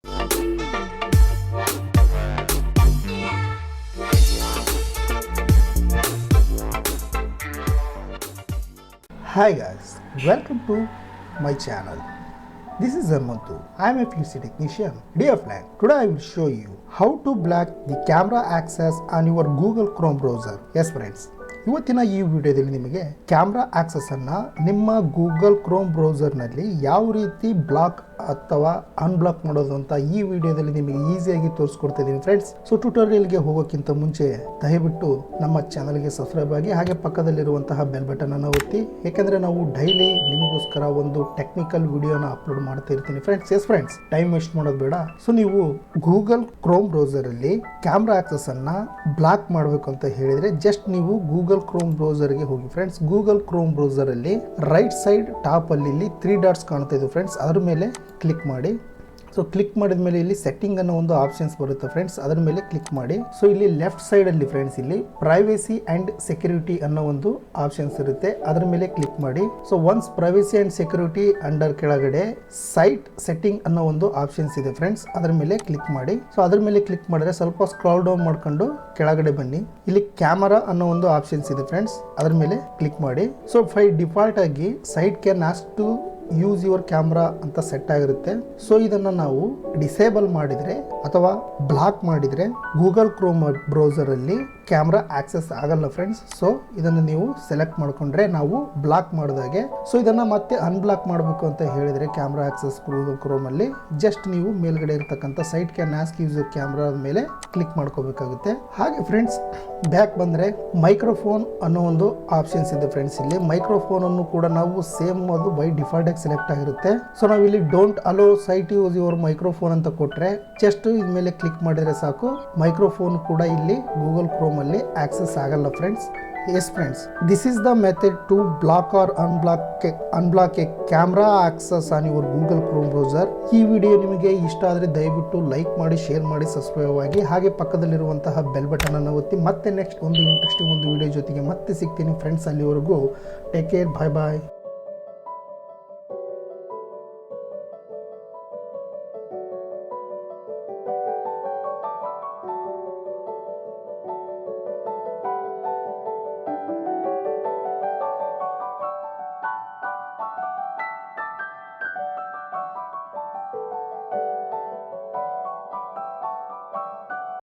Hi guys, welcome to my channel. This is Armantu. I am a PC technician. Dear friend, today I will show you how to block the camera access on your Google Chrome browser. Yes friends, ಇವತ್ತಿನ ಈ ವಿಡಿಯೋದಲ್ಲಿ ನಿಮಗೆ camera access ಅನ್ನ ನಿಮ್ಮ Google Chrome browser ನಲ್ಲಿ ಯಾವ ರೀತಿ block ಅಥವಾ ಅನ್ಬ್ಲಾಕ್ ಮಾಡೋದು ಅಂತ ಈ ವಿಡಿಯೋದಲ್ಲಿ ನಿಮಗೆ ಈಸಿಯಾಗಿ ತೋರಿಸ್ಕೊಡ್ತಾ ಇದ್ದೀನಿ ಫ್ರೆಂಡ್ಸ್. ಸೊ ಟ್ಯುಟೋರಿಯಲ್ಗೆ ಹೋಗೋಕ್ಕಿಂತ ಮುಂಚೆ ದಯವಿಟ್ಟು ನಮ್ಮ ಚಾನಲ್ಗೆ ಸಬ್ಸ್ಕ್ರೈಬ್ ಆಗಿ ಹಾಗೆ ಪಕ್ಕದಲ್ಲಿರುವಂತಹ ಬೆಲ್ ಬಟನ್ ಅನ್ನು ಒತ್ತಿ, ಯಾಕಂದ್ರೆ ನಾವು ಡೈಲಿ ನಿಮಗೋಸ್ಕರ ಒಂದು ಟೆಕ್ನಿಕಲ್ ವಿಡಿಯೋನ ಅಪ್ಲೋಡ್ ಮಾಡ್ತಾ ಇರ್ತೀನಿ friends. S friends, time waste ಮಾಡೋದು ಬೇಡ. ಸೊ ನೀವು ಗೂಗಲ್ ಕ್ರೋಮ್ ಬ್ರೌಸರ್ ಅಲ್ಲಿ ಕ್ಯಾಮ್ರಾ ಆಕ್ಸೆಸ್ ಅನ್ನ ಬ್ಲಾಕ್ ಮಾಡಬೇಕು ಅಂತ ಹೇಳಿದ್ರೆ ಜಸ್ಟ್ ನೀವು ಗೂಗಲ್ ಕ್ರೋಮ್ ಬ್ರೌಸರ್ ಗೆ ಹೋಗಿ ಫ್ರೆಂಡ್ಸ್. ಗೂಗಲ್ ಕ್ರೋಮ್ ಬ್ರೌಸರ್ ಅಲ್ಲಿ ರೈಟ್ ಸೈಡ್ ಟಾಪ್ ಅಲ್ಲಿ ಇಲ್ಲಿ 3 ಡಾಟ್ಸ್ ಕಾಣ್ತಾ ಇದೆ ಫ್ರೆಂಡ್ಸ್, ಅದರ ಮೇಲೆ ಕ್ಲಿಕ್ ಮಾಡಿ. ಸೊ ಕ್ಲಿಕ್ ಮಾಡಿದ ಮೇಲೆ ಇಲ್ಲಿ ಸೆಟ್ಟಿಂಗ್ ಅನ್ನೋ ಒಂದು ಆಪ್ಷನ್ಸ್ ಬರುತ್ತೆ ಫ್ರೆಂಡ್ಸ್, ಅದರ ಮೇಲೆ ಕ್ಲಿಕ್ ಮಾಡಿ. ಸೊ ಇಲ್ಲಿ ಲೆಫ್ಟ್ ಸೈಡ್ ಅಲ್ಲಿ ಫ್ರೆಂಡ್ಸ್ ಇಲ್ಲಿ ಪ್ರೈವೇಸಿ ಅಂಡ್ ಸೆಕ್ಯೂರಿಟಿ ಅನ್ನೋ ಒಂದು ಆಪ್ಷನ್ಸ್ ಇರುತ್ತೆ, ಅದರ ಮೇಲೆ ಕ್ಲಿಕ್ ಮಾಡಿ. So once privacy and security under ಕೆಳಗಡೆ ಸೈಟ್ ಸೆಟ್ಟಿಂಗ್ ಅನ್ನೋ ಒಂದು ಆಪ್ಷನ್ಸ್ ಇದೆ ಫ್ರೆಂಡ್ಸ್, ಅದರ ಮೇಲೆ ಕ್ಲಿಕ್ ಮಾಡಿ. ಸೊ ಅದರ ಮೇಲೆ ಕ್ಲಿಕ್ ಮಾಡಿದ್ರೆ ಸ್ವಲ್ಪ ಸ್ಕ್ರಾಲ್ ಡೌನ್ ಮಾಡ್ಕೊಂಡು ಕೆಳಗಡೆ ಬನ್ನಿ. ಇಲ್ಲಿ ಕ್ಯಾಮರಾ ಅನ್ನೋ ಒಂದು ಆಪ್ಷನ್ಸ್ ಇದೆ ಫ್ರೆಂಡ್ಸ್, ಅದರ ಮೇಲೆ ಕ್ಲಿಕ್ ಮಾಡಿ. ಸೊ ಡಿಫಾಲ್ಟ್ ಆಗಿ site can ask to use your camera ಅಂತ ಸೆಟ್ ಆಗಿರುತ್ತೆ. ಸೊ ಇದನ್ನ ನಾವು ಡಿಸೇಬಲ್ ಮಾಡಿದ್ರೆ ಅಥವಾ ಬ್ಲಾಕ್ ಮಾಡಿದ್ರೆ ಗೂಗಲ್ ಕ್ರೋಮ್ ಬ್ರೌಸರ್ ಅಲ್ಲಿ ಕ್ಯಾಮ್ರಾ ಆಕ್ಸೆಸ್ ಆಗಲ್ಲ ಫ್ರೆಂಡ್ಸ್. ಸೊ ಇದನ್ನು ನೀವು ಸೆಲೆಕ್ಟ್ ಮಾಡ್ಕೊಂಡ್ರೆ ನಾವು ಬ್ಲಾಕ್ ಮಾಡಿದಾಗೆ. ಸೊ ಇದನ್ನ ಮತ್ತೆ ಅನ್ಬ್ಲಾಕ್ ಮಾಡಬೇಕು ಅಂತ ಹೇಳಿದ್ರೆ ಕ್ಯಾಮ್ರಾ ಆಕ್ಸೆಸ್ ಗೂಗಲ್ ಕ್ರೋಮ್ ಅಲ್ಲಿ ಜಸ್ಟ್ ನೀವು ಮೇಲ್ಗಡೆ ಇರತಕ್ಕಂಥ site can ask use camera ಮೇಲೆ ಕ್ಲಿಕ್ ಮಾಡ್ಕೋಬೇಕಾಗುತ್ತೆ. ಹಾಗೆ ಫ್ರೆಂಡ್ಸ್ ಬ್ಯಾಕ್ ಬಂದ್ರೆ ಮೈಕ್ರೋಫೋನ್ ಅನ್ನೋ ಒಂದು ಆಪ್ಷನ್ಸ್ ಇದೆ ಫ್ರೆಂಡ್ಸ್. ಇಲ್ಲಿ ಮೈಕ್ರೋಫೋನ್ ಅನ್ನು ಕೂಡ ನಾವು ಸೇಮ್ ಅದು ಬೈ ಡಿಫಾಲ್ಟ್ ಆಗಿ ಸೆಲೆಕ್ಟ್ ಆಗಿರುತ್ತೆ. ಸೊ ನಾವು ಇಲ್ಲಿ don't allow site use your microphone ಅಂತ ಕೊಟ್ರೆ ಜಸ್ಟ್ ಇದ ಮೇಲೆ ಕ್ಲಿಕ್ ಮಾಡಿದ್ರೆ ಸಾಕು, ಮೈಕ್ರೋಫೋನ್ ಕೂಡ ಇಲ್ಲಿ ಗೂಗಲ್ ಕ್ರೋಮ್ ಅಲ್ಲಿ ಆಕ್ಸೆಸ್ ಆಗಲ್ಲ friends. Yes friends, this is the method to block or unblock a camera access on your Google Chrome browser. ಈ ವಿಡಿಯೋ ನಿಮಗೆ ಇಷ್ಟ ಆದರೆ ದಯವಿಟ್ಟು ಲೈಕ್ ಮಾಡಿ, ಶೇರ್ ಮಾಡಿ, ಸಬ್ಸ್ಕ್ರೈಬ್ ಆಗಿ ಹಾಗೆ ಪಕ್ಕದಲ್ಲಿರುವಂತಹ ಬೆಲ್ ಬಟನ್ ಅನ್ನು ಒತ್ತಿ. ಮತ್ತೆ ನೆಕ್ಸ್ಟ್ ಒಂದು ಇಂಟ್ರೆಸ್ಟಿಂಗ್ ಒಂದು ವಿಡಿಯೋ ಜೊತೆಗೆ ಮತ್ತೆ ಸಿಗ್ತೀನಿ ಫ್ರೆಂಡ್ಸ್. ಅಲ್ಲಿವರೆಗೂ ಟೇಕ್ ಕೇರ್, ಬಾಯ್ ಬಾಯ್.